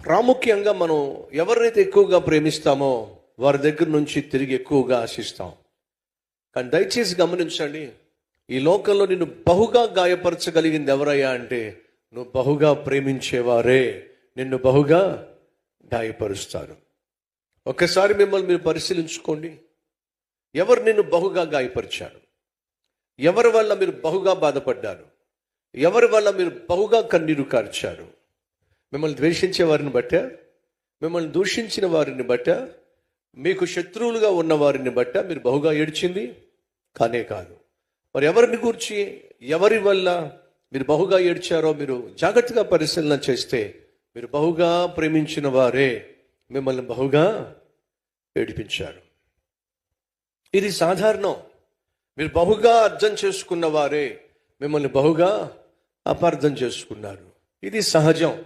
ప్రాముఖ్యంగా మనం ఎవరినైతే ఎక్కువగా ప్రేమిస్తామో వారి దగ్గర నుంచి తిరిగి ఎక్కువగా ఆశిస్తాం. కానీ దయచేసి గమనించండి, ఈ లోకంలో నిన్ను బహుగా గాయపరచగలిగింది ఎవరయ్యా అంటే, నువ్వు బహుగా ప్రేమించేవారే నిన్ను బహుగా గాయపరుస్తారు. ఒక్కసారి మిమ్మల్ని మీరు పరిశీలించుకోండి. ఎవరు నిన్ను బహుగా గాయపరిచారు? ఎవరి వల్ల మీరు బహుగా బాధపడ్డారు? ఎవరి వల్ల మీరు బహుగా కన్నీరు కార్చారు? మిమ్మల్ని ద్వేషించే వారిని బట్ట, మిమ్మల్ని దూషించిన వారిని బట్ట, మీకు శత్రువులుగా ఉన్న వారిని బట్ట మీరు బహుగా ఏడ్చింది కానే కాదు. మరి ఎవరిని గూర్చి, ఎవరి వల్ల మీరు బహుగా ఏడ్చారో మీరు జాగ్రత్తగా పరిశీలన చేస్తే, మీరు బహుగా ప్రేమించిన వారే మిమ్మల్ని బహుగా ఏడిపించారు. ఇది సాధారణం. మీరు బహుగా అర్థం చేసుకున్న వారే మిమ్మల్ని బహుగా అపార్థం చేసుకున్నారు. ఇది సహజం.